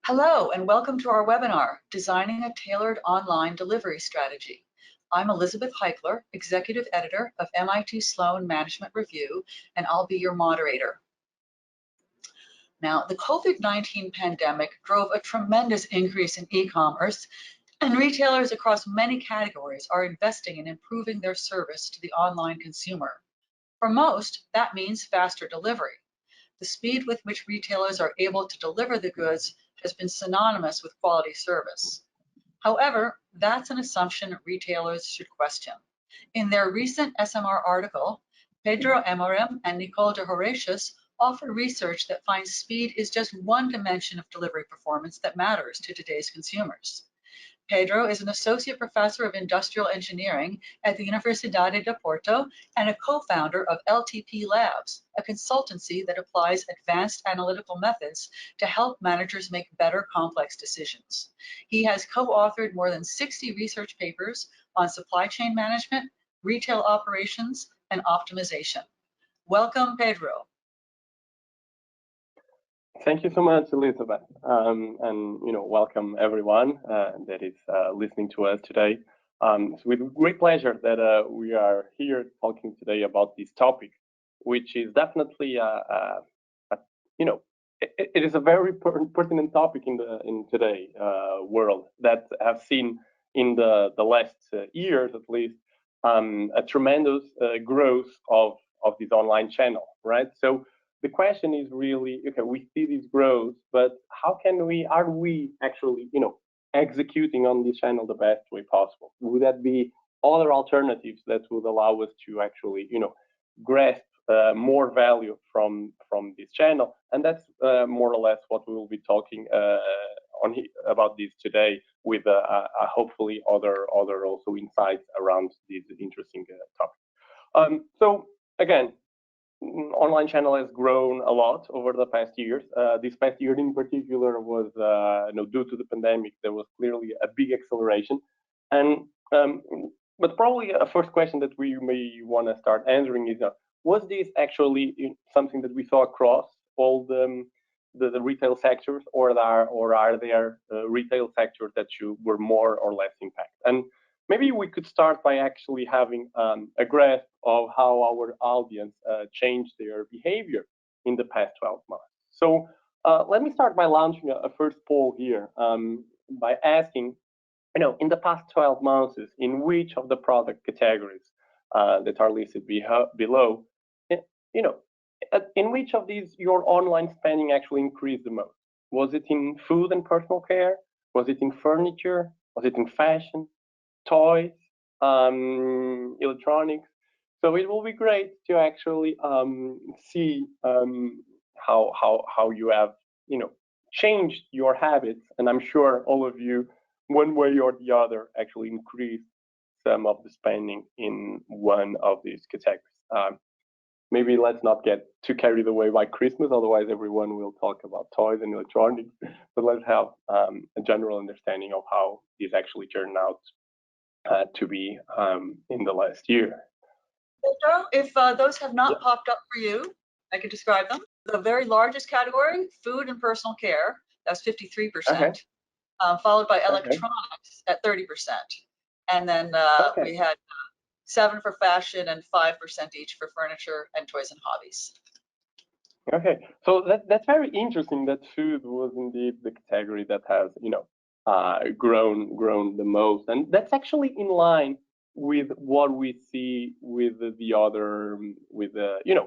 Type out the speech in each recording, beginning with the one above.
Hello, and welcome to our webinar, Designing a Tailored Online Delivery Strategy. I'm Elizabeth Heichler, Executive Editor of MIT Sloan Management Review, and I'll be your moderator. Now, the COVID-19 pandemic drove a tremendous increase in e-commerce, and retailers across many categories are investing in improving their service to the online consumer. For most, that means faster delivery. The speed with which retailers are able to deliver the goods has been synonymous with quality service. However, that's an assumption retailers should question. In their recent SMR article, Pedro Amorim and Nicole de Horatius offer research that finds speed is just one dimension of delivery performance that matters to today's consumers. Pedro is an associate professor of industrial engineering at the Universidade de Porto and a co-founder of LTPlabs, a consultancy that applies advanced analytical methods to help managers make better complex decisions. He has co-authored more than 60 research papers on supply chain management, retail operations, and optimization. Welcome, Pedro. Thank you so much, Elizabeth, and welcome everyone that is listening to us today. It's with great pleasure that we are here talking today about this topic, which is definitely it is a very pertinent topic in today world that have seen in the last years at least a tremendous growth of this online channel, right? So the question is really, okay, we see this growth, but are we actually, executing on this channel the best way possible? Would that be other alternatives that would allow us to actually, grasp more value from this channel? And that's more or less what we will be talking about this today, with hopefully other also insights around this interesting topic. So again, online channel has grown a lot over the past years. This past year in particular was, due to the pandemic, there was clearly a big acceleration. And but probably a first question that we may want to start answering is, was this actually something that we saw across all the retail sectors, or are there retail sectors that were more or less impacted? And maybe we could start by actually having a graph of how our audience changed their behavior in the past 12 months. So let me start by launching a first poll here by asking, in the past 12 months, in which of the product categories that are listed below, in which of these your online spending actually increased the most? Was it in food and personal care? Was it in furniture? Was it in fashion? Toys, electronics? So it will be great to actually see how you have changed your habits, and I'm sure all of you, one way or the other, actually increased some of the spending in one of these categories. Maybe let's not get too carried away by Christmas, otherwise everyone will talk about toys and electronics. But let's have a general understanding of how these actually turned out to be in the last year. Pedro, if those have not popped up for you, I could describe them. The very largest category, food and personal care, that's 53%, followed by electronics at 30%. And then we had 7% for fashion and 5% each for furniture and toys and hobbies. Okay, so that's very interesting that food was indeed the category that has, grown the most, and that's actually in line with what we see with the other,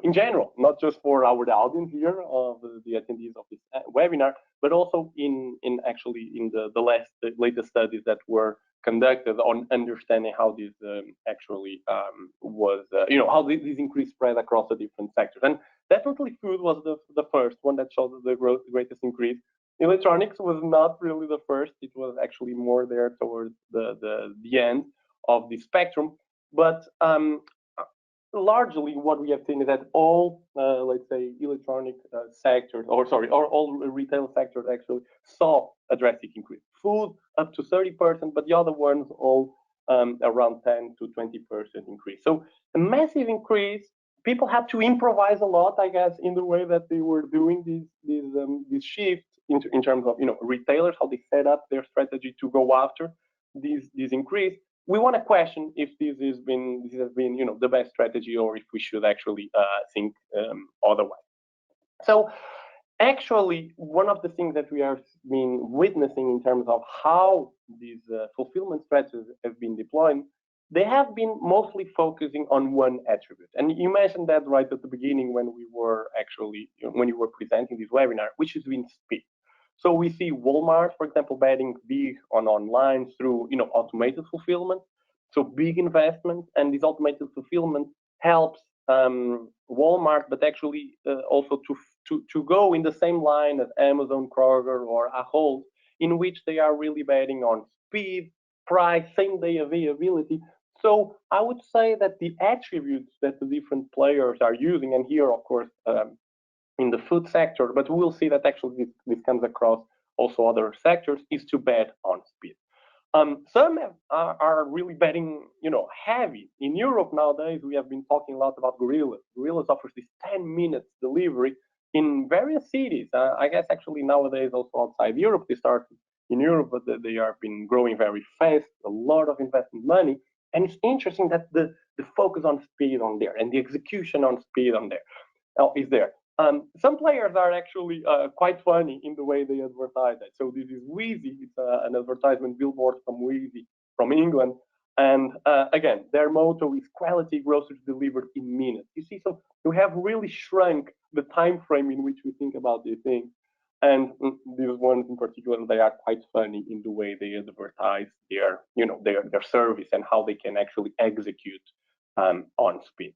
in general, not just for our audience here of the attendees of this webinar, but also in the latest studies that were conducted on understanding how this actually was, how this increase spread across the different sectors. And definitely food was the first one that showed the greatest increase. Electronics was not really the first. It was actually more there towards the end of the spectrum. But largely what we have seen is that all, let's say, electronic sectors, or all retail sectors actually saw a drastic increase. Food up to 30%, but the other ones all around 10 to 20% increase. So a massive increase. People had to improvise a lot, I guess, in the way that they were doing this shift in terms of retailers, how they set up their strategy to go after these increase. We want to question if this has been the best strategy, or if we should actually think otherwise. So actually, one of the things that we are been witnessing in terms of how these fulfillment strategies have been deployed, they have been mostly focusing on one attribute. And you mentioned that right at the beginning when we were actually, when you were presenting this webinar, which has been speed. So we see Walmart, for example, betting big on online through automated fulfillment. So big investment, and this automated fulfillment helps Walmart, but actually also to go in the same line as Amazon, Kroger, or Ahold, in which they are really betting on speed, price, same-day availability. So I would say that the attributes that the different players are using, and here, of course, in the food sector, but we'll see that actually this comes across also other sectors, is to bet on speed. Some are really betting, heavy. In Europe nowadays, we have been talking a lot about Gorillas. Gorillas offers this 10 minutes delivery in various cities. I guess actually nowadays also outside Europe, they started in Europe, but they are been growing very fast, a lot of investment money. And it's interesting that the focus on speed on there and the execution on speed on there is there. Some players are actually quite funny in the way they advertise it. So this is Wheezy. It's an advertisement billboard from Wheezy from England. And again, their motto is quality groceries delivered in minutes. You see, so you have really shrunk the time frame in which we think about these things. And these ones in particular, they are quite funny in the way they advertise their service and how they can actually execute on speed.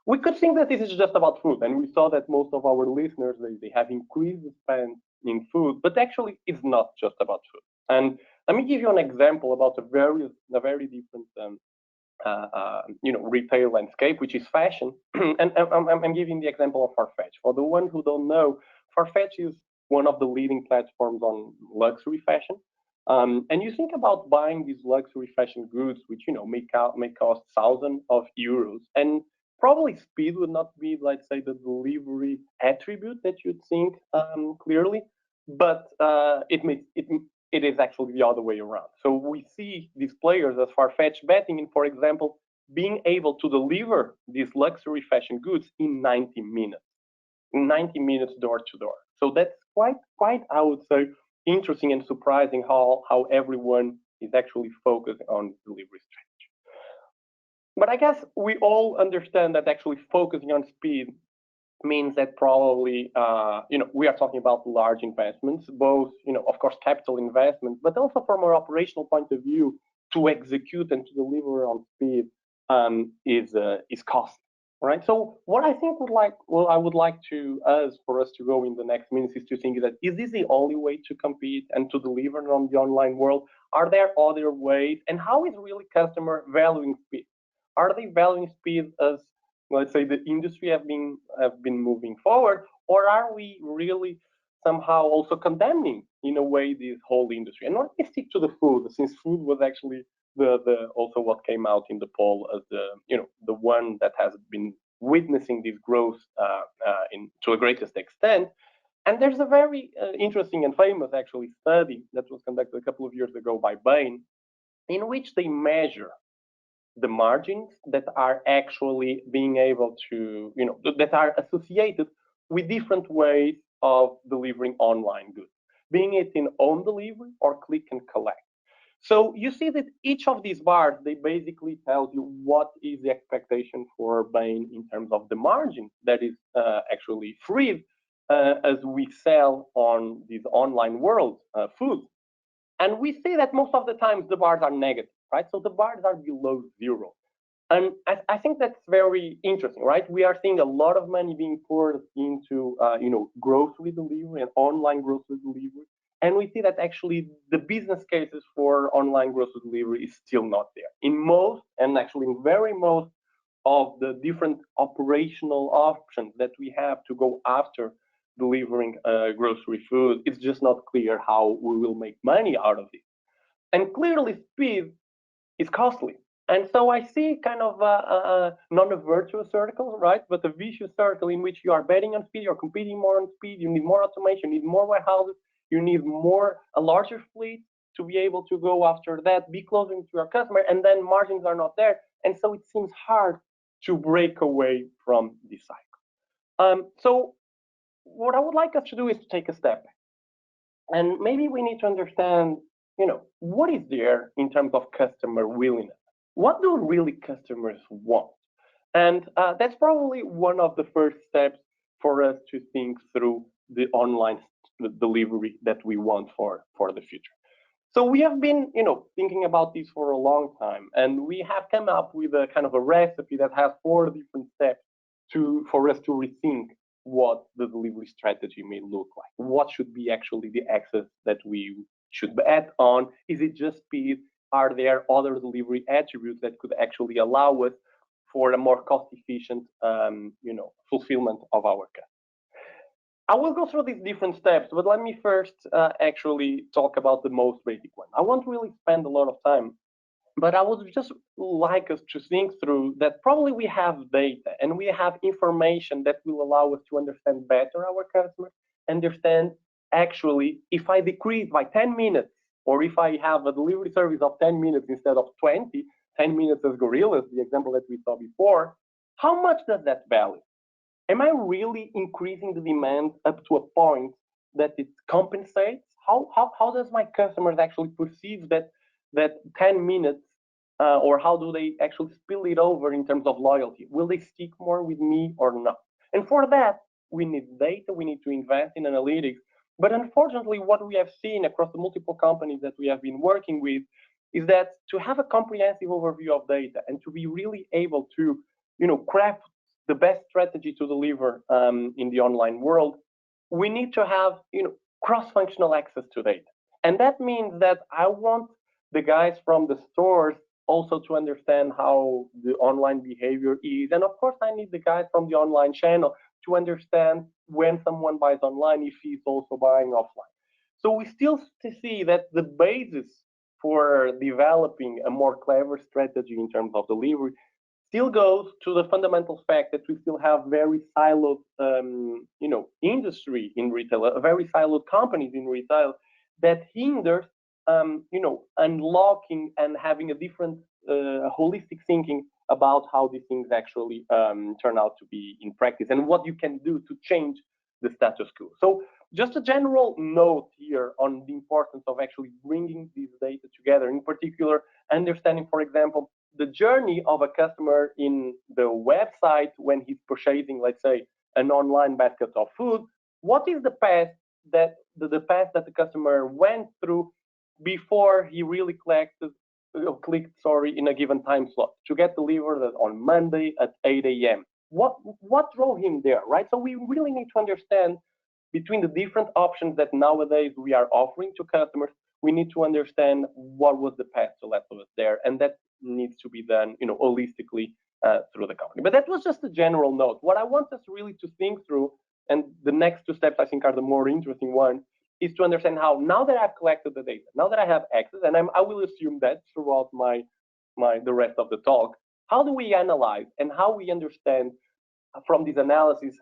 We could think that this is just about food, and we saw that most of our listeners, they have increased the spend in food, but actually it's not just about food. And let me give you an example about a very different retail landscape, which is fashion. And I'm giving the example of Farfetch. For the ones who don't know, Farfetch is one of the leading platforms on luxury fashion. And you think about buying these luxury fashion goods, which may cost thousands of euros, and probably speed would not be, let's say, the delivery attribute that you'd think clearly, but it is actually the other way around. So we see these players as Farfetch betting in, for example, being able to deliver these luxury fashion goods in 90 minutes door to door. So that's quite, I would say, interesting and surprising how everyone is actually focused on delivery strategy. But I guess we all understand that actually focusing on speed means that probably, we are talking about large investments, both, of course, capital investments, but also from an operational point of view, to execute and to deliver on speed is costly, right? So what I think I would like for us to go in the next minutes is to think that, is this the only way to compete and to deliver on the online world? Are there other ways? And how is really customer valuing speed? Are they valuing speed as, let's say, the industry have been moving forward, or are we really somehow also condemning in a way this whole industry? And let me stick to the food, since food was actually the also what came out in the poll as the one that has been witnessing this growth to a greatest extent. And there's a very interesting and famous actually study that was conducted a couple of years ago by Bain, in which they measure the margins that are actually being able to, that are associated with different ways of delivering online goods, being it in own delivery or click and collect. So you see that each of these bars, they basically tell you what is the expectation for Bain in terms of the margin that is actually freed as we sell on this online world food. And we see that most of the times the bars are negative, right? So the bars are below zero. And I think that's very interesting, right? We are seeing a lot of money being poured into, grocery delivery and online grocery delivery. And we see that actually the business cases for online grocery delivery is still not there. In most, and actually in very most of the different operational options that we have to go after delivering grocery food, it's just not clear how we will make money out of it. And clearly speed is costly. And so I see kind of not a virtuous circle, right, but a vicious circle in which you are betting on speed, you're competing more on speed, you need more automation, you need more warehouses, You need a larger fleet to be able to go after that, be closer to your customer, and then margins are not there. And so it seems hard to break away from this cycle. So what I would like us to do is to take a step back. And maybe we need to understand, what is there in terms of customer willingness? What do really customers want? And that's probably one of the first steps for us to think through the online delivery that we want for the future. So we have been, thinking about this for a long time, and we have come up with a kind of a recipe that has 4 different steps for us to rethink what the delivery strategy may look like. What should be actually the access that we should bet on? Is it just speed? Are there other delivery attributes that could actually allow us for a more cost-efficient, fulfillment of our customers? I will go through these different steps, but let me first actually talk about the most basic one. I won't really spend a lot of time, but I would just like us to think through that probably we have data and we have information that will allow us to understand better our customers, understand actually if I decrease by 10 minutes, or if I have a delivery service of 10 minutes instead of 20, 10 minutes as gorillas, the example that we saw before, how much does that value? Am I really increasing the demand up to a point that it compensates? How does my customers actually perceive that 10 minutes, or how do they actually spill it over in terms of loyalty? Will they stick more with me or not? And for that, we need data, we need to invest in analytics. But unfortunately, what we have seen across the multiple companies that we have been working with is that to have a comprehensive overview of data and to be really able to, craft the best strategy to deliver in the online world, we need to have, cross-functional access to data. And that means that I want the guys from the stores also to understand how the online behavior is. And of course, I need the guys from the online channel to understand when someone buys online, if he's also buying offline. So we still see that the basis for developing a more clever strategy in terms of delivery still goes to the fundamental fact that we still have very siloed, industry in retail, very siloed companies in retail that hinders, unlocking and having a different holistic thinking about how these things actually turn out to be in practice and what you can do to change the status quo. So just a general note here on the importance of actually bringing these data together, in particular, understanding, for example, the journey of a customer in the website when he's purchasing, let's say, an online basket of food. What is the path that the customer went through before he really clicked in a given time slot to get delivered on Monday at 8 a.m. What drove him there, right? So we really need to understand between the different options that nowadays we are offering to customers. We need to understand what was the path to let us there, and that needs to be done, holistically through the company. But that was just a general note. What I want us really to think through, and the next 2 steps I think are the more interesting ones, is to understand how, now that I've collected the data, now that I have access, and I will assume that throughout the rest of the talk, how do we analyze and how we understand from this analysis,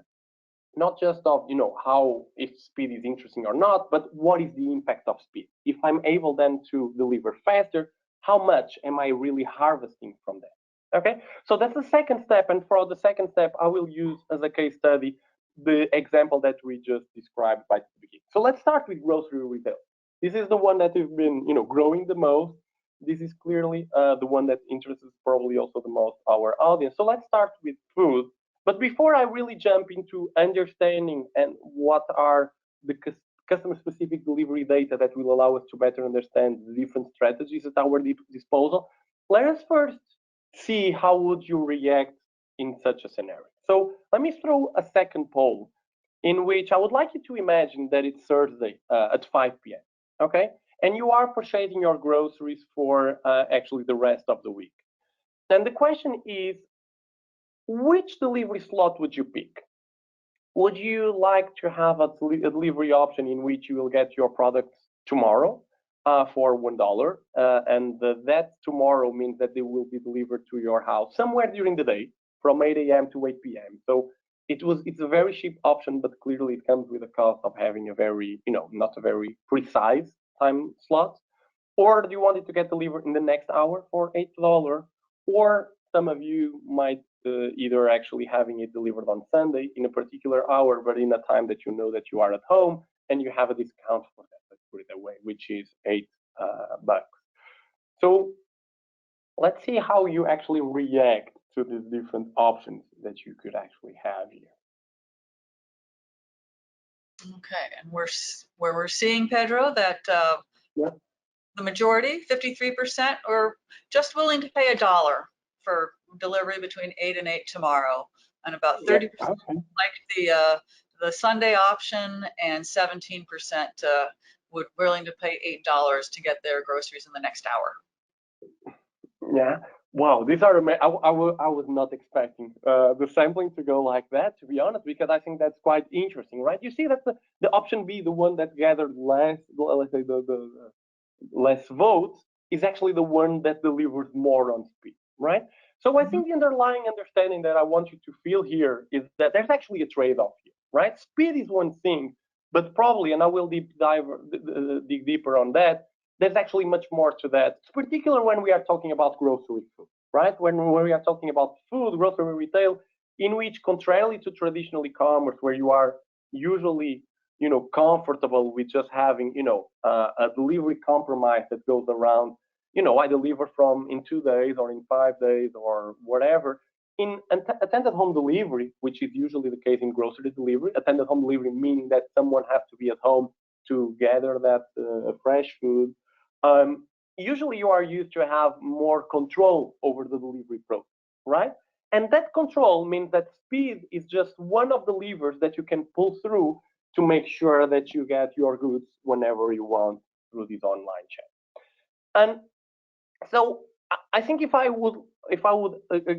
not just of how if speed is interesting or not, but what is the impact of speed? If I'm able then to deliver faster, how much am I really harvesting from that? Okay, so that's the second step, and for the second step, I will use as a case study the example that we just described by the beginning. So let's start with grocery retail. This is the one that we've been growing the most. This is clearly the one that interests probably also the most our audience. So let's start with food. But before I really jump into understanding and what are the customer-specific delivery data that will allow us to better understand the different strategies at our disposal, let us first see how would you react in such a scenario. So let me throw a second poll in which I would like you to imagine that it's Thursday at 5 p.m., okay? And you are purchasing your groceries for actually the rest of the week. And the question is, which delivery slot would you pick? Would you like to have a delivery option in which you will get your products tomorrow for $1, and that tomorrow means that they will be delivered to your house somewhere during the day from 8 a.m. to 8 p.m. So it's a very cheap option, but clearly it comes with a cost of having a very, not a very precise time slot. Or do you want it to get delivered in the next hour for $8? Or some of you might either actually having it delivered on Sunday in a particular hour, but in a time that you know that you are at home and you have a discount for that, let's put it that way, which is $8. So let's see how you actually react to these different options that you could actually have here. Okay, and we're seeing, Pedro, that the majority, 53%, are just willing to pay $1 for delivery between 8 and 8 tomorrow, and about 30% like the Sunday option, and 17% would willing to pay $8 to get their groceries in the next hour. Yeah. Wow, these are I was not expecting the sampling to go like that, to be honest, because I think that's quite interesting, right? You see that the option B, the one that gathered less, let's say the less votes, is actually the one that delivers more on speed, right? So I think the underlying understanding that I want you to feel here is that there's actually a trade-off here, right? Speed is one thing, but probably, and I will dig deeper on that, there's actually much more to that, particularly when we are talking about grocery food, right? When we are talking about food, grocery retail, in which, contrarily to traditional e-commerce, where you are usually, comfortable with just having, a delivery compromise that goes around, I deliver from in 2 days or in 5 days or whatever. In attended home delivery, which is usually the case in grocery delivery, attended home delivery meaning that someone has to be at home to gather that fresh food. Usually you are used to have more control over the delivery process, right? And that control means that speed is just one of the levers that you can pull through to make sure that you get your goods whenever you want through this online channel. And so I think if I would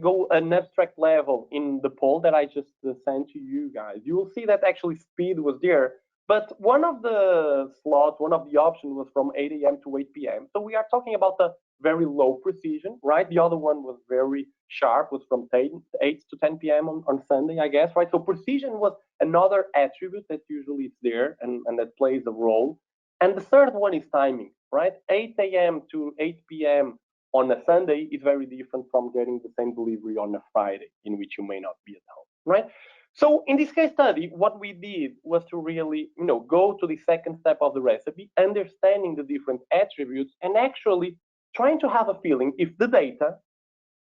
go an abstract level in the poll that I just sent to you guys, you will see that actually speed was there. But one of the slots, one of the options was from 8 a.m. to 8 p.m. So we are talking about a very low precision, right? The other one was very sharp, was from 8 to 10 p.m. on Sunday, I guess, right? So precision was another attribute that usually is there and that plays a role. And the third one is timing, right? 8 a.m. to 8 p.m. on a Sunday is very different from getting the same delivery on a Friday, in which you may not be at home, right? So in this case study, what we did was to really, go to the second step of the recipe, understanding the different attributes and actually trying to have a feeling if the data,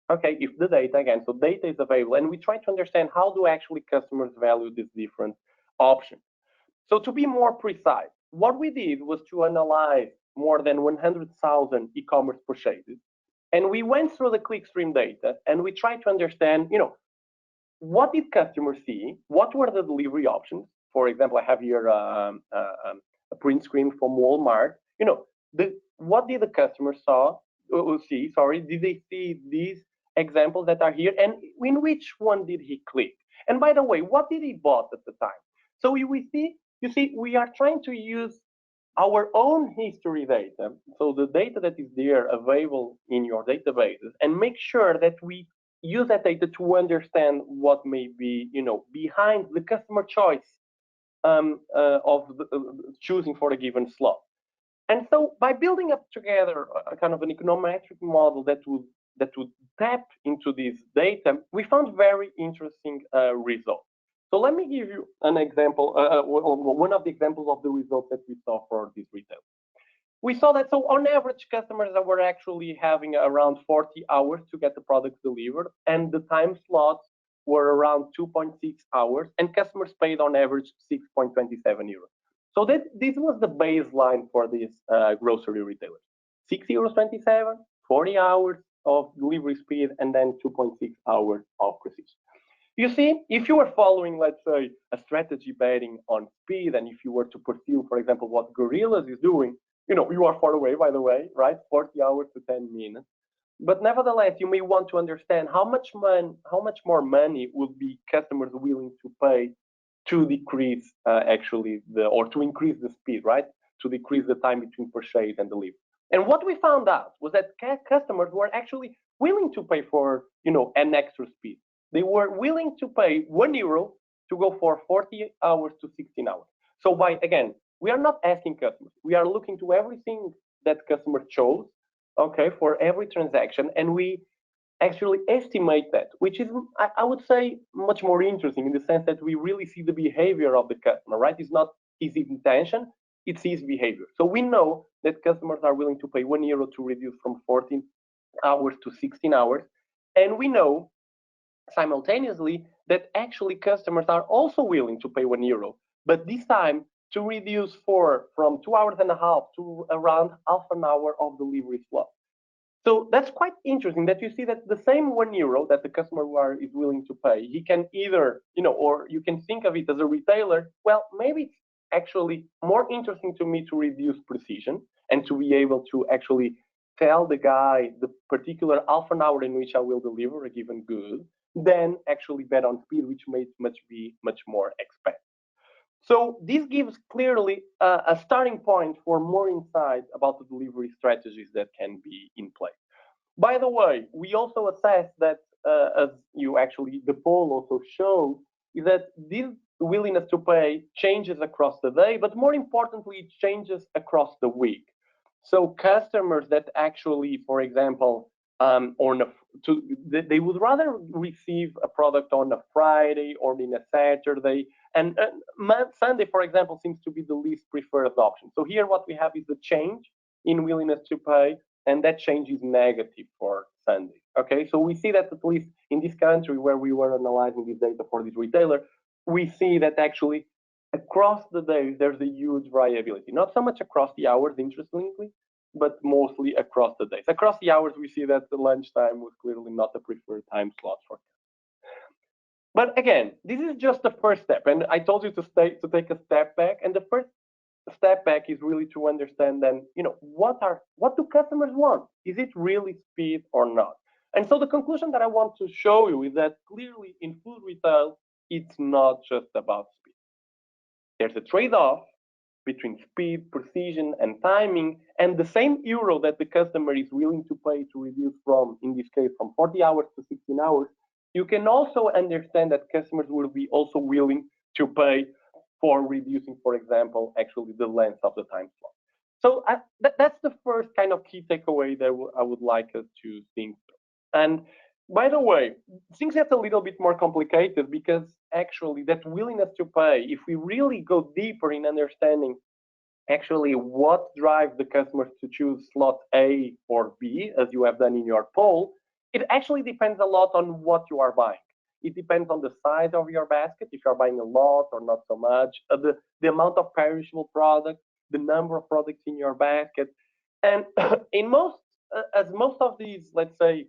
again, so data is available, and we try to understand how do actually customers value these different options. So to be more precise, what we did was to analyze more than 100,000 e-commerce purchases, and we went through the clickstream data and we tried to understand, what did customers see? What were the delivery options? For example, I have here a print screen from Walmart. What did the customers see? Did they see these examples that are here? And in which one did he click? And by the way, what did he bought at the time? So you see, we are trying to use our own history data, so the data that is there available in your databases, and make sure that we use that data to understand what may be, behind the customer choice of choosing for a given slot. And so by building up together a kind of an econometric model that would tap into this data, we found very interesting results. So let me give you an example, one of the examples of the results that we saw for this retail. We saw that, so on average, customers were actually having around 40 hours to get the products delivered, and the time slots were around 2.6 hours, and customers paid on average 6.27 euros. So this was the baseline for these grocery retailers. 6.27 euros, 40 hours of delivery speed, and then 2.6 hours of precision. You see, if you were following, let's say, a strategy betting on speed, and if you were to pursue, for example, what Gorillas is doing, you are far away, by the way, right? 40 hours to 10 minutes. But nevertheless, you may want to understand how much more money would be customers willing to pay to decrease or to increase the speed, right? To decrease the time between purchase and delivery. And what we found out was that customers were actually willing to pay for, an extra speed. They were willing to pay €1 to go for 40 hours to 16 hours. So again, we are not asking customers. We are looking to everything that customer chose, okay, for every transaction, and we actually estimate that, which is, I would say, much more interesting in the sense that we really see the behavior of the customer, right? It's not his intention, it's his behavior. So we know that customers are willing to pay €1 to reduce from 14 hours to 16 hours. And we know simultaneously that actually customers are also willing to pay €1, but this time to reduce from 2.5 hours to around half an hour of delivery slot. So that's quite interesting that you see that the same €1 that the customer is willing to pay, he can either, or you can think of it as a retailer, well, maybe it's actually more interesting to me to reduce precision and to be able to actually tell the guy the particular half an hour in which I will deliver a given good, than actually bet on speed, which may be much more expensive. So this gives clearly a starting point for more insight about the delivery strategies that can be in place. By the way, we also assess that, as the poll also shows, is that this willingness to pay changes across the day, but more importantly, it changes across the week. So customers that actually, for example, they would rather receive a product on a Friday or in a Saturday, and Sunday, for example, seems to be the least preferred option. So here what we have is a change in willingness to pay, and that change is negative for Sunday. Okay, so we see that at least in this country where we were analyzing this data for this retailer, we see that actually across the days there's a huge variability. Not so much across the hours, interestingly, but mostly across the days. Across the hours, we see that the lunchtime was clearly not the preferred time slot for them. But again, this is just the first step, and I told you to take a step back. And the first step back is really to understand then, what do customers want? Is it really speed or not? And so the conclusion that I want to show you is that clearly in food retail, it's not just about speed. There's a trade-off between speed, precision, and timing, and the same euro that the customer is willing to pay to reduce from, in this case, from 40 hours to 16 hours, you can also understand that customers will be also willing to pay for reducing, for example, actually the length of the time slot. So that's the first kind of key takeaway that I would like us to think through. And by the way, things get a little bit more complicated because actually that willingness to pay, if we really go deeper in understanding actually what drives the customers to choose slot A or B, as you have done in your poll, it actually depends a lot on what you are buying. It depends on the size of your basket, if you're buying a lot or not so much, the amount of perishable products, the number of products in your basket. And as most of these, let's say,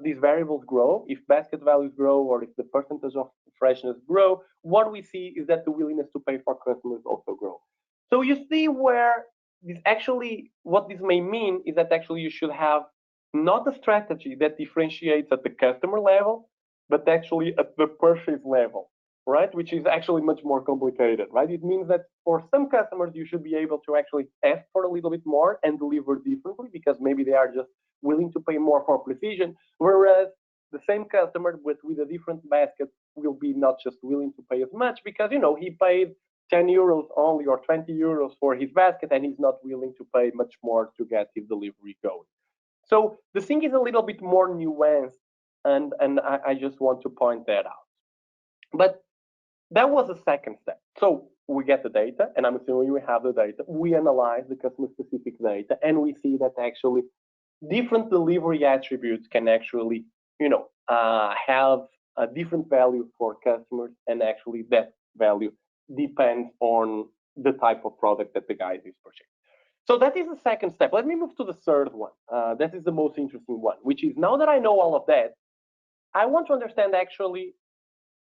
these variables grow, if basket values grow or if the percentage of freshness grow, what we see is that the willingness to pay for customers also grow. So you see where what this may mean is that actually you should have not a strategy that differentiates at the customer level, but actually at the purchase level, right? Which is actually much more complicated, right? It means that for some customers, you should be able to actually ask for a little bit more and deliver differently because maybe they are just willing to pay more for precision, whereas the same customer but with a different basket will be not just willing to pay as much because, he paid €10 only or €20 for his basket and he's not willing to pay much more to get his delivery going. So the thing is a little bit more nuanced, and I just want to point that out. But that was the second step. So we get the data, and I'm assuming we have the data. We analyze the customer-specific data, and we see that actually different delivery attributes can actually, have a different value for customers, and actually that value depends on the type of product that the guy is purchasing. So that is the second step. Let me move to the third one. That is the most interesting one, which is now that I know all of that, I want to understand actually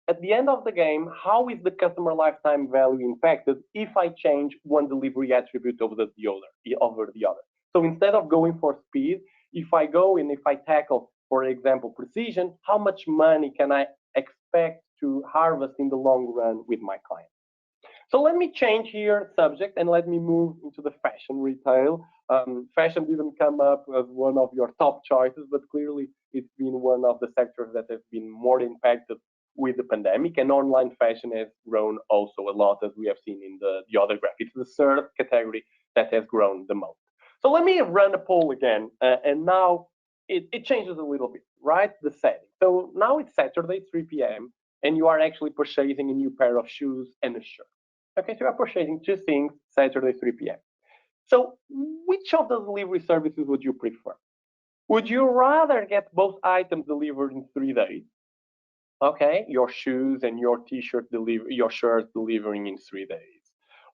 at the end of the game, how is the customer lifetime value impacted if I change one delivery attribute over the other? So instead of going for speed, if I go and if I tackle, for example, precision, how much money can I expect to harvest in the long run with my client? So let me change here subject and let me move into the fashion retail. Fashion didn't come up as one of your top choices, but clearly it's been one of the sectors that have been more impacted with the pandemic, and online fashion has grown also a lot, as we have seen in the other graph. It's the third category that has grown the most. So let me run a poll again, and now it changes a little bit, right? The setting. So now it's Saturday, 3 p.m., and you are actually purchasing a new pair of shoes and a shirt. Okay, so you are purchasing two things Saturday, 3 p.m. So which of the delivery services would you prefer? Would you rather get both items delivered in 3 days? Okay, your shoes and your t-shirt your shirt delivering in 3 days.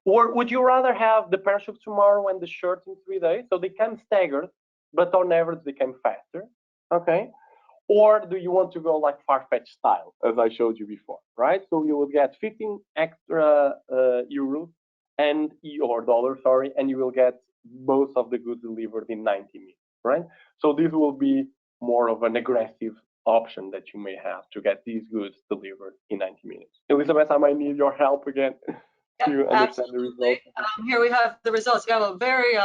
Or would you rather have the pair of shoes tomorrow and the shirt in 3 days? So they come staggered, but on average they come faster. Okay. Or do you want to go like far-fetched style, as I showed you before, right? So you will get 15 extra euros or dollars, sorry, and you will get both of the goods delivered in 90 minutes, right? So this will be more of an aggressive option that you may have to get these goods delivered in 90 minutes. Elizabeth, I might need your help again to understand the results. Here we have the results. We have a very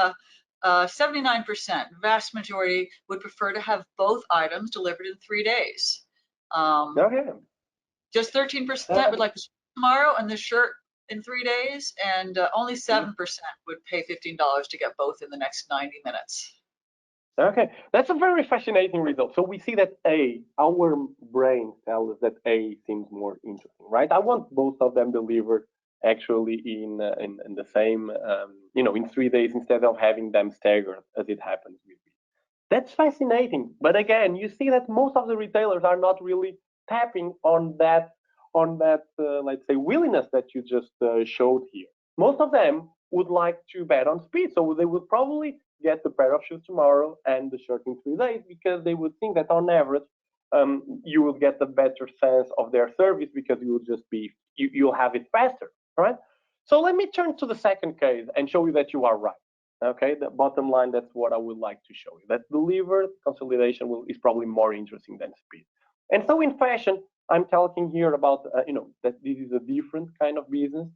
79%, vast majority would prefer to have both items delivered in 3 days. Okay. Just 13% would like the tomorrow and the shirt in 3 days, and only 7% would pay $15 to get both in the next 90 minutes. Okay, that's a very fascinating result. So we see that our brain tells us that A seems more interesting, right? I want both of them delivered actually in the same, in 3 days instead of having them staggered as it happens with me. That's fascinating. But again, you see that most of the retailers are not really tapping on that, let's say, willingness that you just showed here. Most of them would like to bet on speed. So they would probably get the pair of shoes tomorrow and the shirt in 3 days because they would think that on average, you will get a better sense of their service because you will just you'll have it faster, right? So let me turn to the second case and show you that you are right. Okay, the bottom line, that's what I would like to show you. That delivered consolidation is probably more interesting than speed. And so in fashion, I'm talking here about, that this is a different kind of business.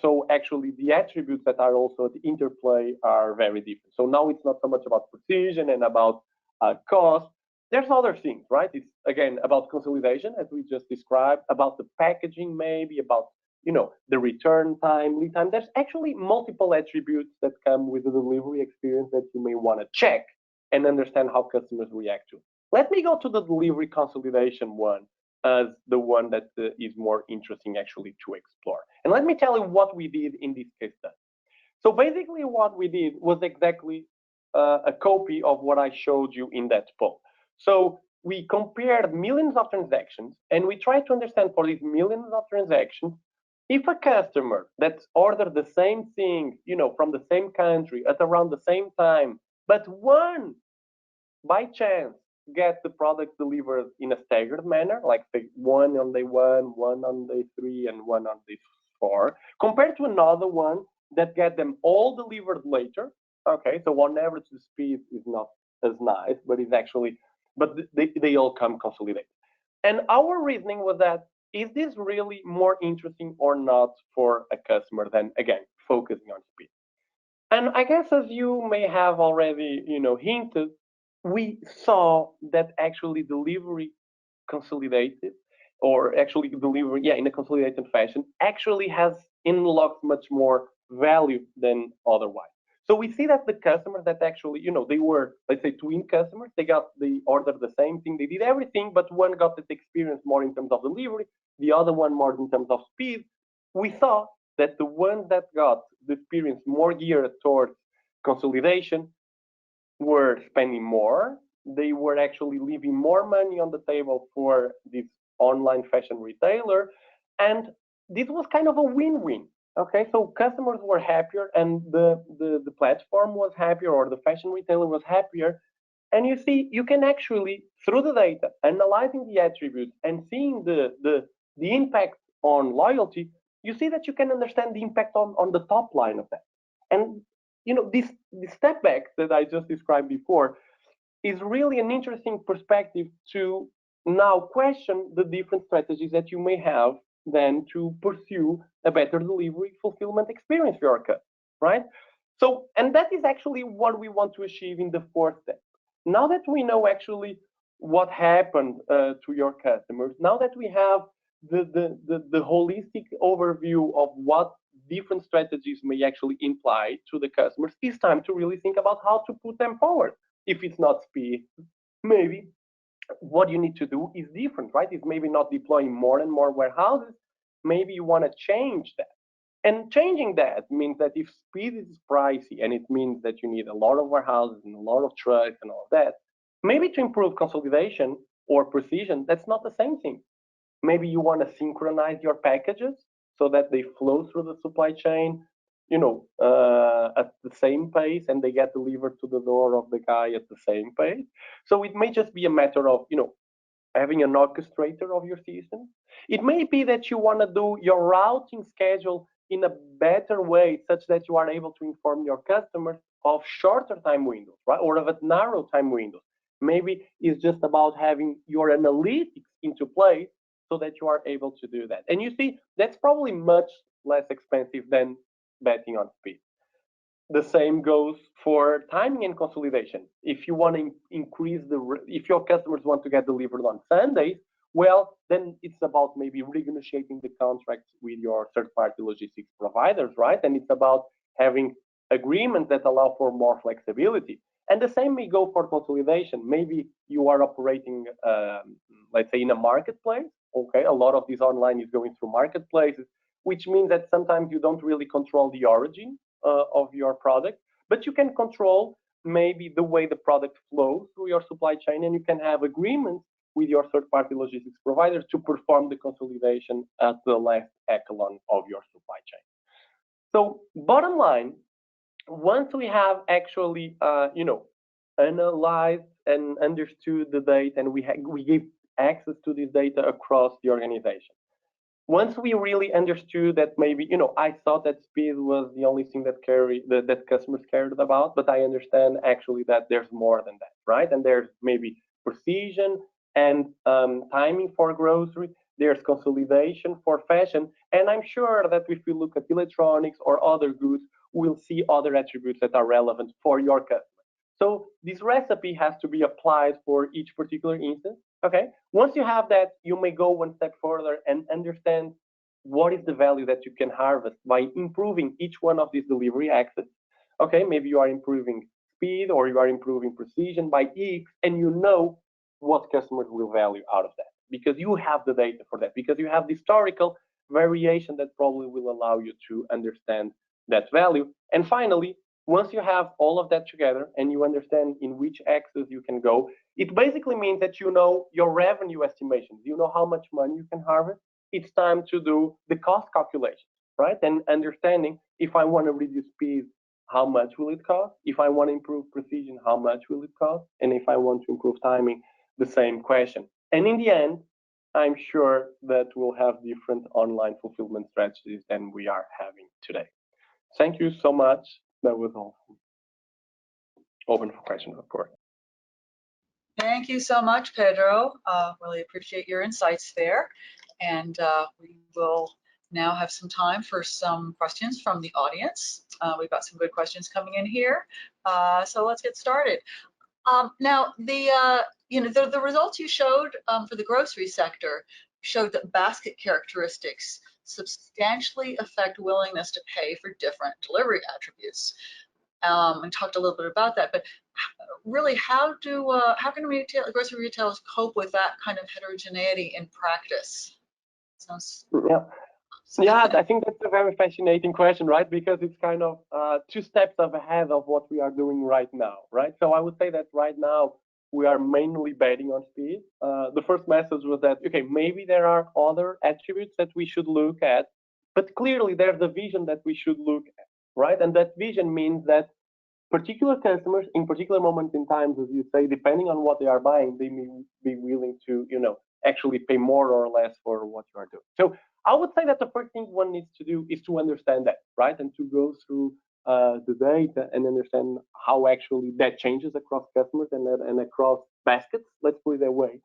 So actually the attributes that are also at interplay are very different. So now it's not so much about precision and about cost. There's other things, right? It's again about consolidation, as we just described, about the packaging, maybe about the return time, lead time. There's actually multiple attributes that come with the delivery experience that you may want to check and understand how customers react to. Let me go to the delivery consolidation one as the one that is more interesting actually to explore. And let me tell you what we did in this case study. So basically what we did was exactly a copy of what I showed you in that poll. So we compared millions of transactions and we tried to understand for these millions of transactions, if a customer that ordered the same thing, from the same country at around the same time, but one by chance get the product delivered in a staggered manner, like one on day 1, one on day 3, and one on day 4, compared to another one that get them all delivered later. Okay, so on average the speed is not as nice, but it's actually, but they all come consolidated. And our reasoning was that, is this really more interesting or not for a customer than, again, focusing on speed? And I guess as you may have already, hinted, we saw that actually delivery consolidated, or actually delivery, in a consolidated fashion, actually has unlocked much more value than otherwise. So we see that the customers that actually, they were, let's say, twin customers, they ordered the same thing, they did everything, but one got this experience more in terms of delivery, the other one more in terms of speed. We saw that the ones that got the experience more geared towards consolidation were spending more. They were actually leaving more money on the table for this online fashion retailer. And this was kind of a win-win. Okay, so customers were happier and the platform was happier, or the fashion retailer was happier. And you see, you can actually, through the data, analyzing the attributes and seeing the impact on loyalty, you see that you can understand the impact on the top line of that. And this step back that I just described before is really an interesting perspective to now question the different strategies that you may have then to pursue a better delivery fulfillment experience for your customer, right? So, and that is actually what we want to achieve in the fourth step. Now that we know actually what happened to your customers. Now that we have the holistic overview of what different strategies may actually imply to the customers, it's time to really think about how to put them forward. If it's not speed, maybe what you need to do is different, right? It's maybe not deploying more and more warehouses. Maybe you want to change that. And changing that means that if speed is pricey and it means that you need a lot of warehouses and a lot of trucks and all of that, maybe to improve consolidation or precision, that's not the same thing. Maybe you want to synchronize your packages so that they flow through the supply chain, at the same pace, and they get delivered to the door of the guy at the same pace. So it may just be a matter of, having an orchestrator of your system. It may be that you want to do your routing schedule in a better way, such that you are able to inform your customers of shorter time windows, right, or of a narrow time windows. Maybe it's just about having your analytics into place so that you are able to do that. And you see, that's probably much less expensive than betting on speed. The same goes for timing and consolidation. If you want to increase if your customers want to get delivered on Sundays, well, then it's about maybe renegotiating the contracts with your third-party logistics providers, right? And it's about having agreements that allow for more flexibility. And the same may go for consolidation. Maybe you are operating, let's say, in a marketplace. Okay, a lot of this online is going through marketplaces, which means that sometimes you don't really control the origin of your product, but you can control maybe the way the product flows through your supply chain, and you can have agreements with your third-party logistics providers to perform the consolidation at the last echelon of your supply chain. So bottom line, once we have actually, analyzed and understood the data, and we give access to this data across the organization. Once we really understood that maybe, I thought that speed was the only thing that customers cared about, but I understand actually that there's more than that, right? And there's maybe precision and timing for grocery. There's consolidation for fashion. And I'm sure that if we look at electronics or other goods, we'll see other attributes that are relevant for your customer. So this recipe has to be applied for each particular instance. Okay. Once you have that, you may go one step further and understand what is the value that you can harvest by improving each one of these delivery axes. Okay. Maybe you are improving speed or you are improving precision by X, and you know what customers will value out of that because you have the data for that, because you have the historical variation that probably will allow you to understand that value. And finally, once you have all of that together and you understand in which axis you can go, it basically means that you know your revenue estimations. You know how much money you can harvest. It's time to do the cost calculations, right? And understanding if I want to reduce speed, how much will it cost? If I want to improve precision, how much will it cost? And if I want to improve timing, the same question. And in the end, I'm sure that we'll have different online fulfillment strategies than we are having today. Thank you so much. That was all. Open for questions, of course. Thank you so much, Pedro. Really appreciate your insights there. And we will now have some time for some questions from the audience. We've got some good questions coming in here. So let's get started. Now, the results you showed for the grocery sector showed that basket characteristics substantially affect willingness to pay for different delivery attributes. And talked a little bit about that, but really, how can grocery retailers cope with that kind of heterogeneity in practice? Yeah, I think that's a very fascinating question, right? Because it's kind of 2 steps ahead of what we are doing right now, right? So I would say that right now we are mainly betting on speed. The first message was that, okay, maybe there are other attributes that we should look at, but clearly there's the vision that we should look at, right? And that vision means that particular customers in particular moments in time, as you say, depending on what they are buying, they may be willing to, actually pay more or less for what you are doing. So I would say that the first thing one needs to do is to understand that, right? And to go through the data and understand how actually that changes across customers and across baskets, let's put it that way.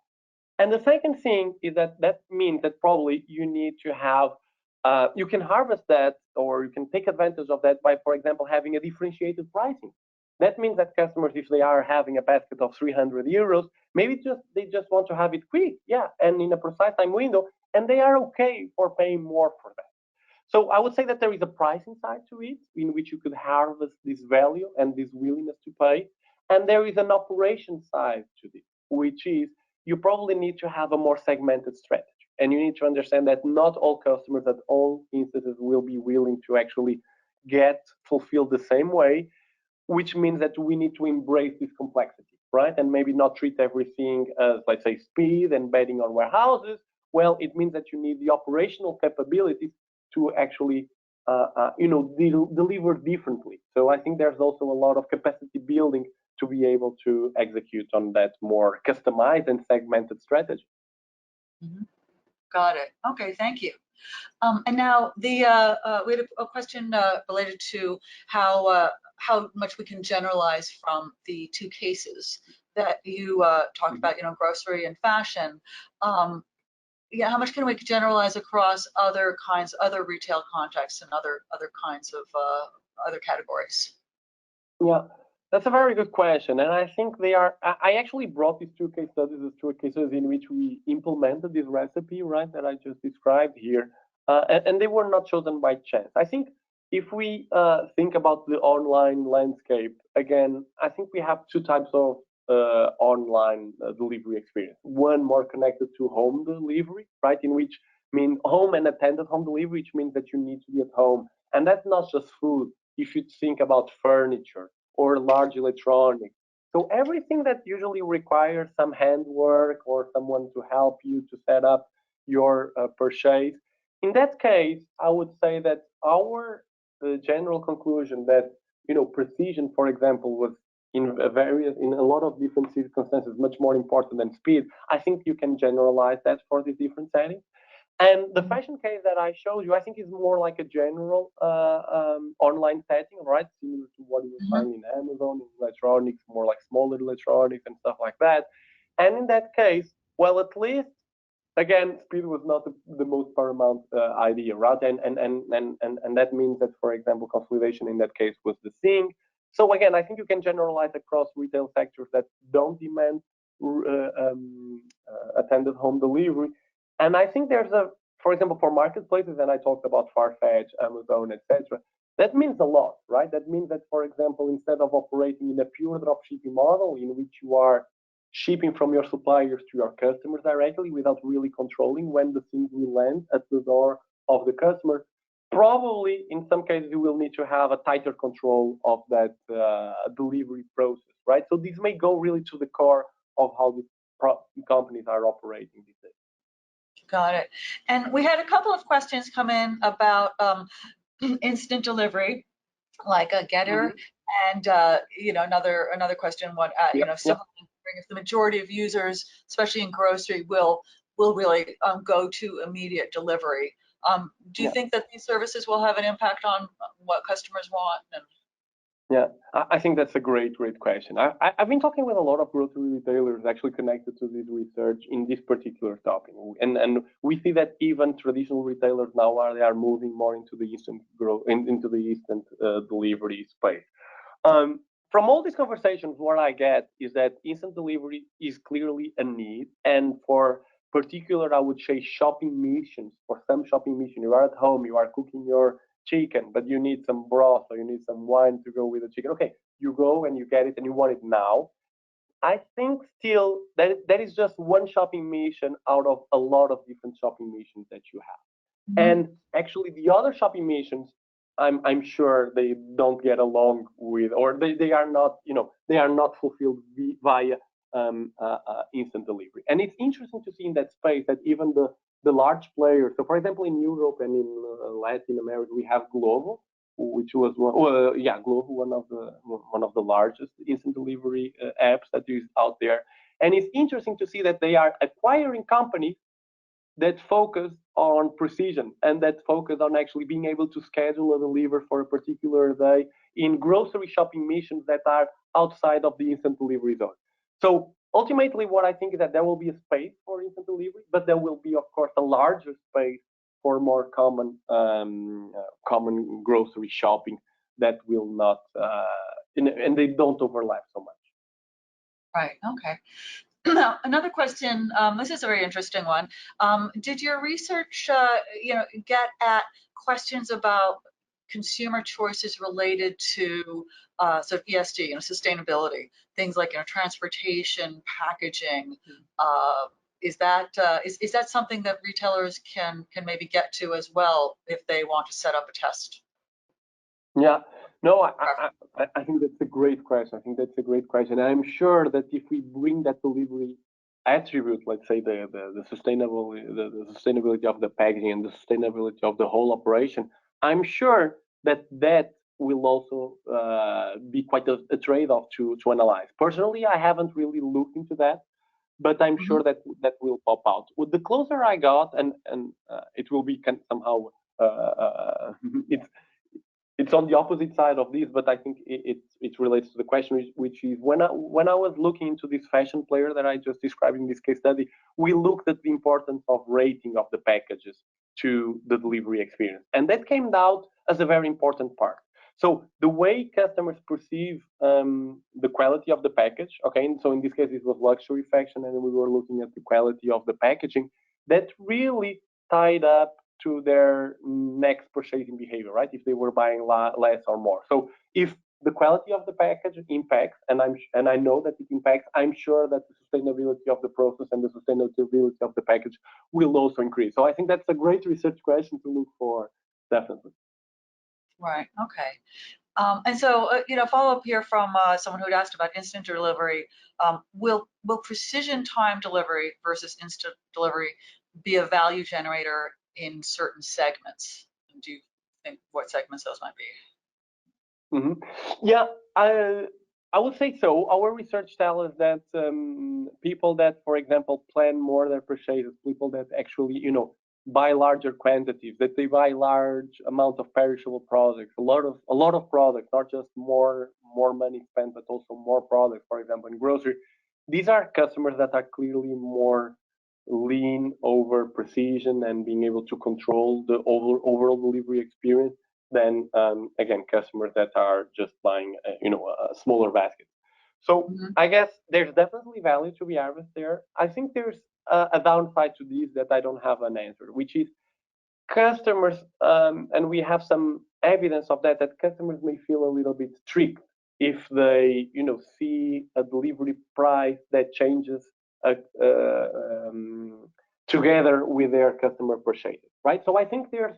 And the second thing is that means that probably you need to have, you can harvest that or you can take advantage of that by, for example, having a differentiated pricing. That means that customers, if they are having a basket of 300 euros, maybe they just want to have it quick, yeah, and in a precise time window, and they are okay for paying more for that. So I would say that there is a pricing side to it in which you could harvest this value and this willingness to pay. And there is an operation side to this, which is you probably need to have a more segmented strategy. And you need to understand that not all customers at all instances will be willing to actually get fulfilled the same way, which means that we need to embrace this complexity, right? And maybe not treat everything as, let's say, speed and betting on warehouses. Well, it means that you need the operational capabilities to actually, deliver differently. So I think there's also a lot of capacity building to be able to execute on that more customized and segmented strategy. Mm-hmm. Got it. Okay, thank you. And now we had a question related to how much we can generalize from the two cases that you talked about, grocery and fashion. Yeah, how much can we generalize across other retail contexts and other kinds of other categories? Yeah, that's a very good question, and I think they are. I actually brought these two case studies as two cases in which we implemented this recipe, right, that I just described here, and they were not chosen by chance. I think if we think about the online landscape again, I think we have two types of online delivery experience. One more connected to home delivery, right, in which mean home and attended home delivery, which means that you need to be at home, and that's not just food. If you think about furniture or large electronics. So everything that usually requires some handwork or someone to help you to set up your purchase. In that case, I would say that our general conclusion that precision, for example, was in a lot of different circumstances much more important than speed. I think you can generalize that for these different settings. And the fashion case that I showed you, I think is more like a general online setting, right? Similar to what you find in Amazon, in electronics, more like smaller electronics and stuff like that. And in that case, well, at least, again, speed was not the most paramount idea, right? And that means that, for example, consolidation in that case was the thing. So again, I think you can generalize across retail sectors that don't demand attended home delivery. And I think there's for example, for marketplaces, and I talked about Farfetch, Amazon, etc. That means a lot, right? That means that, for example, instead of operating in a pure dropshipping model in which you are shipping from your suppliers to your customers directly without really controlling when the things will land at the door of the customer, probably in some cases you will need to have a tighter control of that delivery process, right? So this may go really to the core of how the companies are operating these days. Got it. And we had a couple of questions come in about instant delivery, like a Getter, and another question. What if the majority of users, especially in grocery, will really go to immediate delivery? Do you think that these services will have an impact on what customers want? Yeah, I think that's a great question. I've been talking with a lot of grocery retailers actually connected to this research in this particular topic, and we see that even traditional retailers now are moving more into the instant delivery space. From all these conversations, what I get is that instant delivery is clearly a need, and for particular, I would say shopping missions. For some shopping mission, you are at home, you are cooking your chicken, but you need some broth or you need some wine to go with the chicken. Okay, you go and you get it and you want it now. I think still that is just one shopping mission out of a lot of different shopping missions that you have. And actually the other shopping missions, I'm sure they don't get along with, or they are not, they are not fulfilled via instant delivery. And it's interesting to see in that space that even the large players. So, for example, in Europe and in Latin America, we have Glovo, which was Glovo, one of the largest instant delivery apps that is out there. And it's interesting to see that they are acquiring companies that focus on precision and that focus on actually being able to schedule a deliver for a particular day in grocery shopping missions that are outside of the instant delivery zone. So ultimately, what I think is that there will be a space for instant delivery, but there will be, of course, a larger space for more common grocery shopping that will not and they don't overlap so much. Right. Okay. Now, another question. This is a very interesting one. Did your research, get at questions about consumer choices related to sort of ESG, sustainability, things like transportation, packaging? Is that something that retailers can maybe get to as well if they want to set up a test? Yeah, no, I think that's a great question. I'm sure that if we bring that delivery attribute, let's say the sustainability of the packaging and the sustainability of the whole operation, I'm sure that will also be quite a trade-off to analyze. Personally, I haven't really looked into that, but I'm sure that will pop out. With the closer I got, and it will be somehow it's on the opposite side of this, but I think it relates to the question, which is when I was looking into this fashion player that I just described in this case study, we looked at the importance of rating of the packages to the delivery experience, and that came out as a very important part. So the way customers perceive the quality of the package, okay, and so in this case it was luxury fashion, and we were looking at the quality of the packaging, that really tied up to their next purchasing behavior, right? If they were buying less or more. So if the quality of the package impacts, and I know that it impacts, I'm sure that the sustainability of the process and the sustainability of the package will also increase. So I think that's a great research question to look for, definitely. Right. Okay. And so, follow up here from someone who had asked about instant delivery. Will precision time delivery versus instant delivery be a value generator in certain segments? Do you think what segments those might be? Yeah, I would say so. Our research tells us that people that, for example, plan more their purchases, people that actually, buy larger quantities, that they buy large amount of perishable products, a lot of products, not just more money spent, but also more products, for example, in grocery. These are customers that are clearly more lean over precision and being able to control the overall delivery experience than again customers that are just buying a smaller basket. So I guess there's definitely value to be harvested there. I think there's a downside to this that I don't have an answer, which is customers, and we have some evidence of that customers may feel a little bit tricked if they see a delivery price that changes together with their customer purchases, right? So I think there's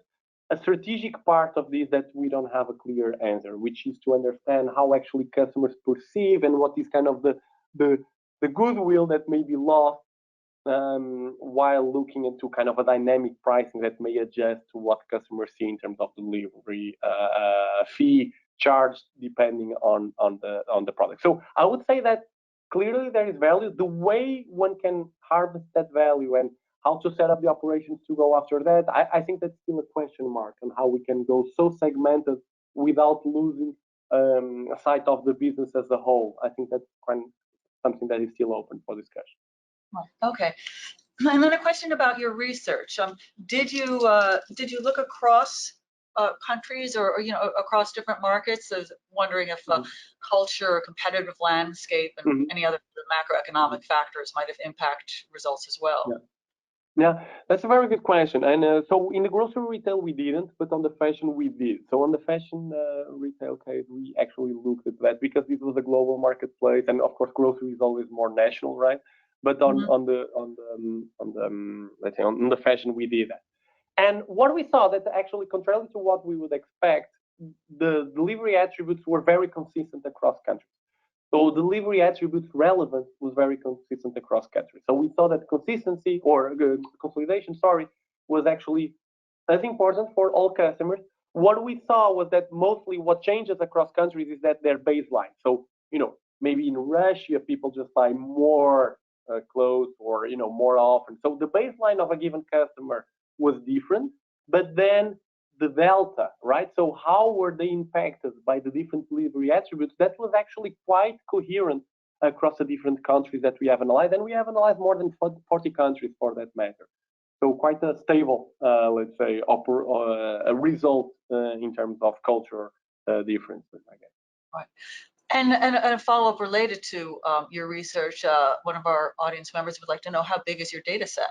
a strategic part of this that we don't have a clear answer, which is to understand how actually customers perceive and what is kind of the goodwill that may be lost while looking into kind of a dynamic pricing that may adjust to what customers see in terms of delivery fee charged depending on the product. So I would say that clearly there is value. The way one can harvest that value and how to set up the operations to go after that, I think that's still a question mark on how we can go so segmented without losing sight of the business as a whole. I think that's something that is still open for discussion. Okay. And then a question about your research. Did you look across countries or across different markets? I was wondering if culture, competitive landscape, and any other macroeconomic factors might have impacted results as well. Yeah, that's a very good question. And so in the grocery retail we didn't, but on the fashion we did. So on the fashion retail case, we actually looked at that because it was a global marketplace, and of course grocery is always more national, right? But on the let's say on the fashion we did that. And what we saw that actually, contrary to what we would expect, the delivery attributes were very consistent across countries. So delivery attributes relevance was very consistent across countries. So we saw that consistency or consolidation, was actually as important for all customers. What we saw was that mostly what changes across countries is that their baseline. So maybe in Russia people just buy more clothes or more often. So the baseline of a given customer was different, but then the delta, right? So how were they impacted by the different delivery attributes? That was actually quite coherent across the different countries that we have analyzed, and we have analyzed more than 40 countries for that matter. So quite a stable, let's say, a result in terms of culture differences, I guess. Right. And a follow-up related to your research, one of our audience members would like to know, how big is your data set?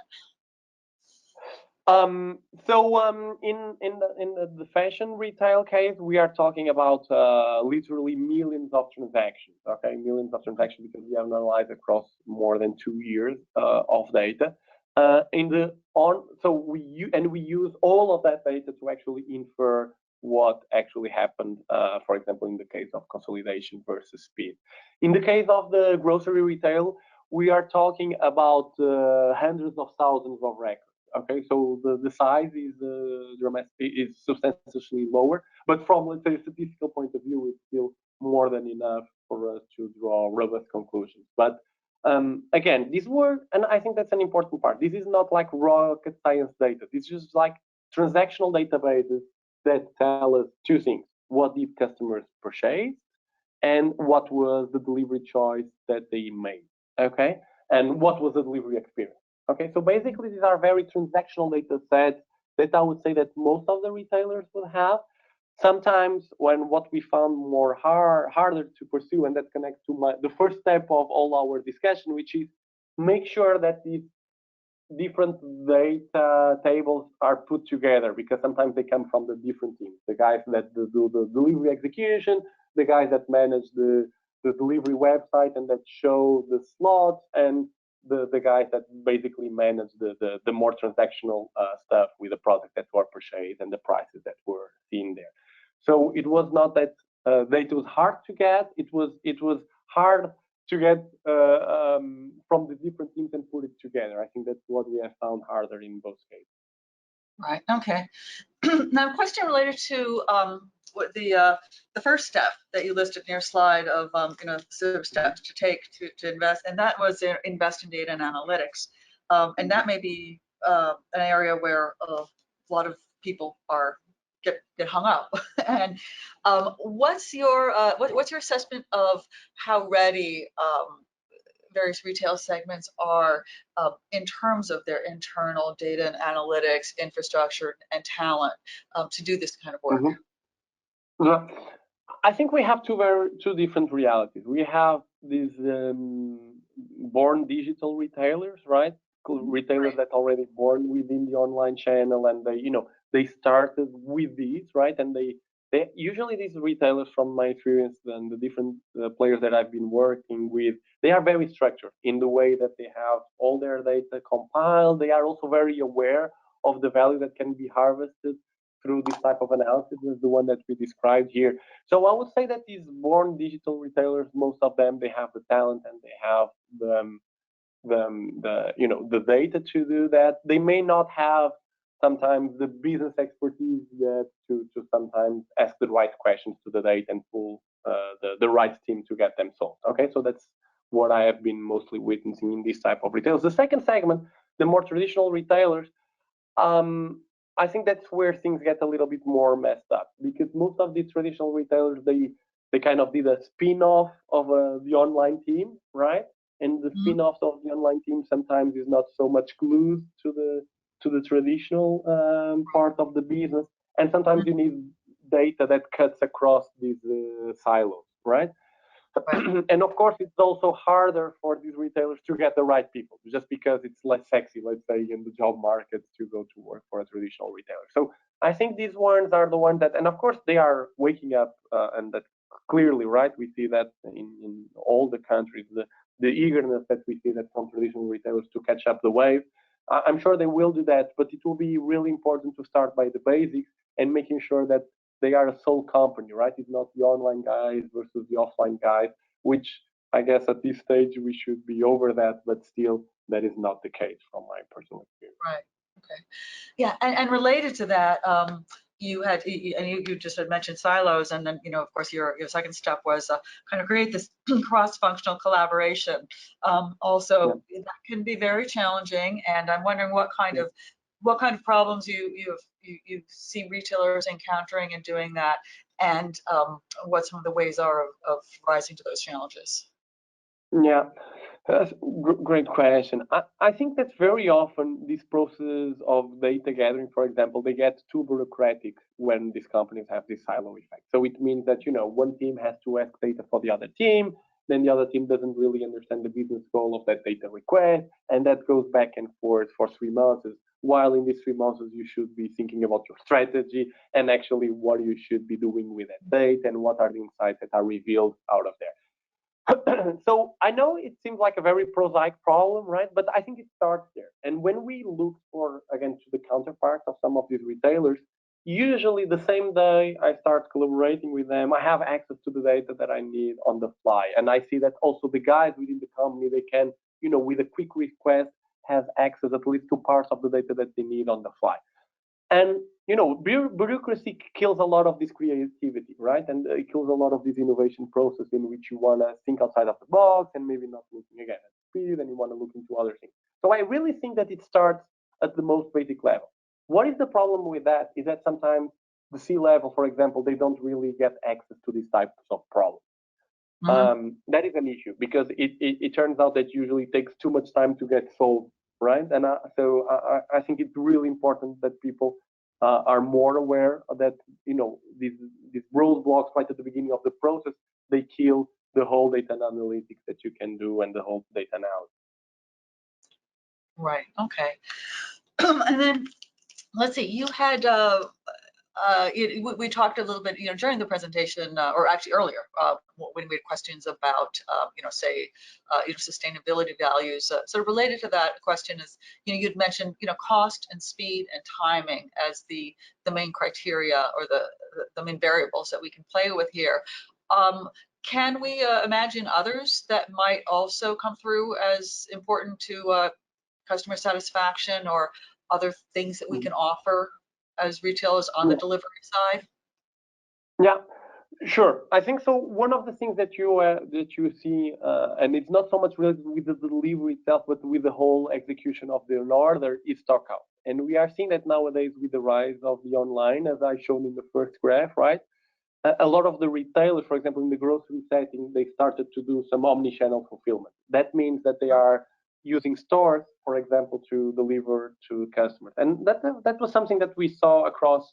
In the fashion retail case, we are talking about literally millions of transactions. Okay, millions of transactions, because we have analyzed across more than 2 years of data. We use all of that data to actually infer what actually happened. For example, in the case of consolidation versus speed. In the case of the grocery retail, we are talking about hundreds of thousands of records. Okay, so the size is substantially lower, but from, let's say, a statistical point of view, it's still more than enough for us to draw robust conclusions. But again, these were, and I think that's an important part. This is not like rocket science data. It's just like transactional databases that tell us two things: what did customers purchase, and what was the delivery choice that they made. Okay, and what was the delivery experience. Okay, so basically these are very transactional data sets that I would say that most of the retailers will have. Sometimes when what we found harder to pursue, and that connects to the first step of all our discussion, which is make sure that these different data tables are put together, because sometimes they come from the different teams. The guys that do the delivery execution, the guys that manage the delivery website and that show the slots, and the guys that basically manage the more transactional stuff with the products that were purchased and the prices that were seen there. So it was not that data was hard to get. It was hard to get from the different teams and put it together. I think that's what we have found harder in both cases. Right. Okay. Now, a question related to what the first step that you listed in your slide of sort of steps to take to invest, and that was invest in data and analytics, and that may be an area where a lot of people get hung up. And what's your assessment of how ready various retail segments are in terms of their internal data and analytics infrastructure and talent to do this kind of work? Yeah. I think we have two different realities. We have these born digital retailers, right? Retailers that already born within the online channel, and they started with these, right? And they usually, these retailers, from my experience and the different players that I've been working with, they are very structured in the way that they have all their data compiled. They are also very aware of the value that can be harvested through this type of analysis, is the one that we described here. So I would say that these born digital retailers, most of them, they have the talent and they have the data to do that. They may not have sometimes the business expertise yet to sometimes ask the right questions to the data and pull the right team to get them solved. Okay, so that's what I have been mostly witnessing in this type of retailers. The second segment, the more traditional retailers, I think that's where things get a little bit more messed up, because most of these traditional retailers, they kind of did a spin-off of the online team, right? And the spin-offs of the online team sometimes is not so much glued to the traditional part of the business, and sometimes you need data that cuts across these silos, right? And of course, it's also harder for these retailers to get the right people, just because it's less sexy, let's say, in the job market to go to work for a traditional retailer. So I think these ones are the ones that, and of course, they are waking up, and that clearly, right? We see that in all the countries, the eagerness that we see that from traditional retailers to catch up the wave. I'm sure they will do that, but it will be really important to start by the basics and making sure that they are a sole company, right? It's not the online guys versus the offline guys, which I guess at this stage we should be over that, but still that is not the case from my personal experience. Right. Okay. Yeah, and related to that, you just had mentioned silos, and then of course your second step was kind of create this cross-functional collaboration. Also, that can be very challenging, and I'm wondering what kind of problems you see retailers encountering in doing that, and what some of the ways are of rising to those challenges. Yeah. That's a great question. I think that very often this process of data gathering, for example, they get too bureaucratic when these companies have this silo effect. So it means that, one team has to ask data for the other team, then the other team doesn't really understand the business goal of that data request, and that goes back and forth for 3 months. While in these 3 months, you should be thinking about your strategy and actually what you should be doing with that data and what are the insights that are revealed out of there. So I know it seems like a very prosaic problem, right? But I think it starts there. And when we look for, again, to the counterparts of some of these retailers, usually the same day I start collaborating with them, I have access to the data that I need on the fly. And I see that also the guys within the company, they can, with a quick request, have access at least to parts of the data that they need on the fly. And bureaucracy kills a lot of this creativity, right? And it kills a lot of this innovation process in which you want to think outside of the box and maybe not looking again at speed, and you want to look into other things. So I really think that it starts at the most basic level. What is the problem with that? Is that sometimes the C-level, for example, they don't really get access to these types of problems. That is an issue because it turns out that usually takes too much time to get solved, right? And so I think it's really important that people are more aware that these roadblocks right at the beginning of the process, they kill the whole data analytics that you can do and the whole data analysis. Right. Okay. And then let's see. You had we talked a little bit, during the presentation, or actually earlier, when we had questions about, say, sustainability values. Sort of related to that question is, you'd mentioned, cost and speed and timing as the main criteria or the main variables that we can play with here. Can we imagine others that might also come through as important to customer satisfaction, or other things that we can offer as retailers on the delivery side? Yeah, sure. I think so. One of the things that you see, and it's not so much related with the delivery itself, but with the whole execution of the order, is stock out. And we are seeing that nowadays with the rise of the online, as I shown in the first graph, right? A lot of the retailers, for example, in the grocery setting, they started to do some omni-channel fulfillment. That means that they are using stores, for example, to deliver to customers. And that was something that we saw across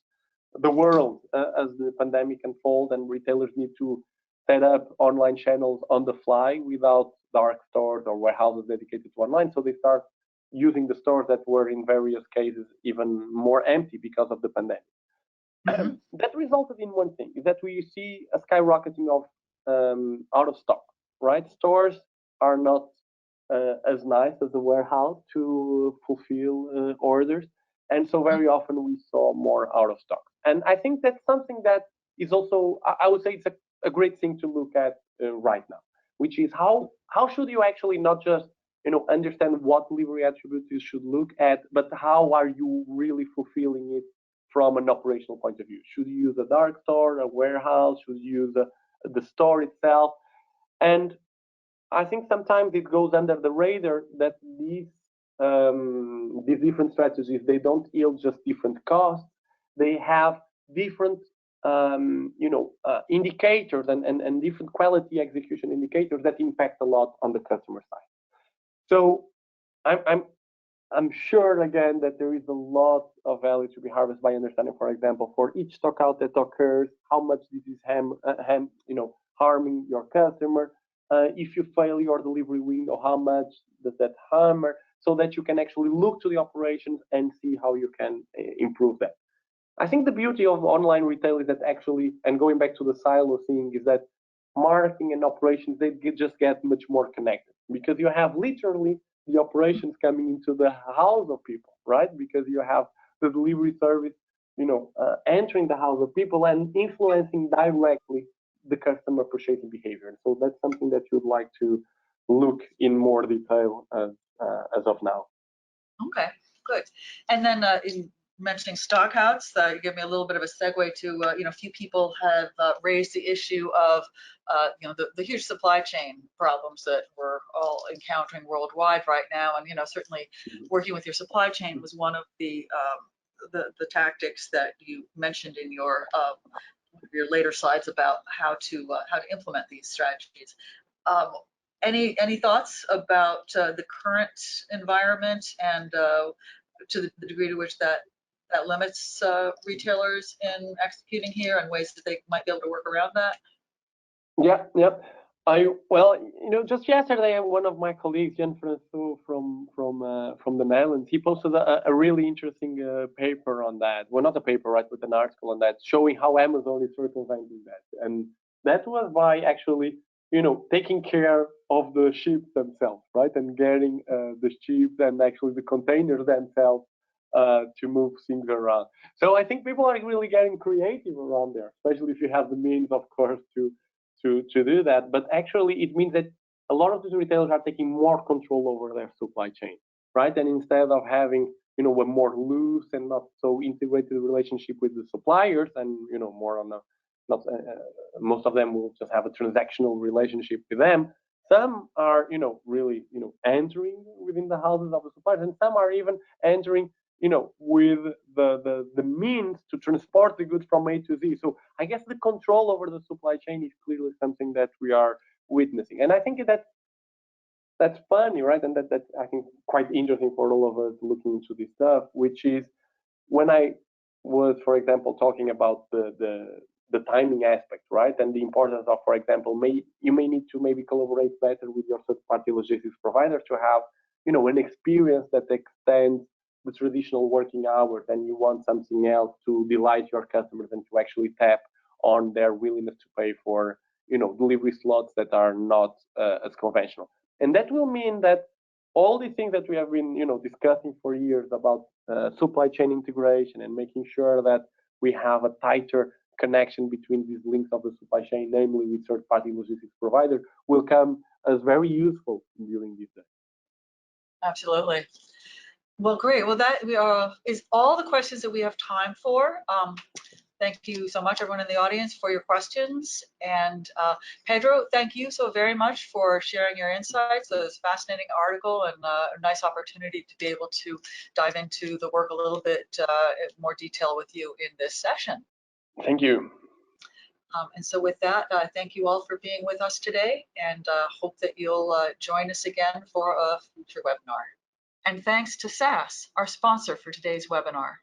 the world as the pandemic unfolds, and retailers need to set up online channels on the fly without dark stores or warehouses dedicated to online. So they start using the stores that were in various cases even more empty because of the pandemic. That resulted in one thing, is that we see a skyrocketing of out of stock, right? Stores are not as nice as a warehouse to fulfill orders. And so very often we saw more out of stock. And I think that's something that is also, I would say it's a great thing to look at right now, which is how should you actually not just understand what delivery attributes you should look at, but how are you really fulfilling it from an operational point of view? Should you use a dark store, a warehouse? Should you use the store itself? And I think sometimes it goes under the radar that these different strategies, they don't yield just different costs. They have different indicators and different quality execution indicators that impact a lot on the customer side. So I'm sure again that there is a lot of value to be harvested by understanding, for example, for each stock out that occurs, how much this is harming your customer. If you fail your delivery window, how much does that harm? So that you can actually look to the operations and see how you can improve that. I think the beauty of online retail is that actually, and going back to the silo thing, is that marketing and operations, they just get much more connected because you have literally the operations coming into the house of people, right? Because you have the delivery service, entering the house of people and influencing directly the customer purchasing behavior. And so that's something that you'd like to look in more detail as of now. Okay, good. And then in mentioning stockouts, you give me a little bit of a segue to, a few people have raised the issue of, the huge supply chain problems that we're all encountering worldwide right now. And, certainly working with your supply chain was one of the tactics that you mentioned in your later slides about how to implement these strategies. Any thoughts about the current environment and to the degree to which that limits retailers in executing here and ways that they might be able to work around that? Yeah. Well, just yesterday, one of my colleagues, Jan Franco from the Netherlands, he posted a really interesting paper on that. Well, not a paper, right, but an article on that, showing how Amazon is circumventing that. And that was by actually, taking care of the ships themselves, right, and getting the ships and actually the containers themselves to move things around. So I think people are really getting creative around there, especially if you have the means, of course, to do that. But actually, it means that a lot of these retailers are taking more control over their supply chain, right? And instead of having, a more loose and not so integrated relationship with the suppliers, and more on a not most of them will just have a transactional relationship with them. Some are, really, entering within the houses of the suppliers, and some are even entering, with the means to transport the goods from A to Z. So I guess the control over the supply chain is clearly something that we are witnessing, and I think that's funny, right? And that's I think quite interesting for all of us looking into this stuff, which is when I was, for example, talking about the timing aspect, right? And the importance of, for example, you may need to maybe collaborate better with your third-party logistics providers to have, an experience that extends the traditional working hours, and you want something else to delight your customers and to actually tap on their willingness to pay for, delivery slots that are not as conventional. And that will mean that all the things that we have been, discussing for years about supply chain integration and making sure that we have a tighter connection between these links of the supply chain, namely with third-party logistics providers, will come as very useful during this day. Absolutely. Well, great. Well, that is all the questions that we have time for. Thank you so much, everyone in the audience, for your questions. And Pedro, thank you so very much for sharing your insights. It was a fascinating article and a nice opportunity to be able to dive into the work a little bit in more detail with you in this session. Thank you. And so with that, thank you all for being with us today, and hope that you'll join us again for a future webinar. And thanks to SAS, our sponsor for today's webinar.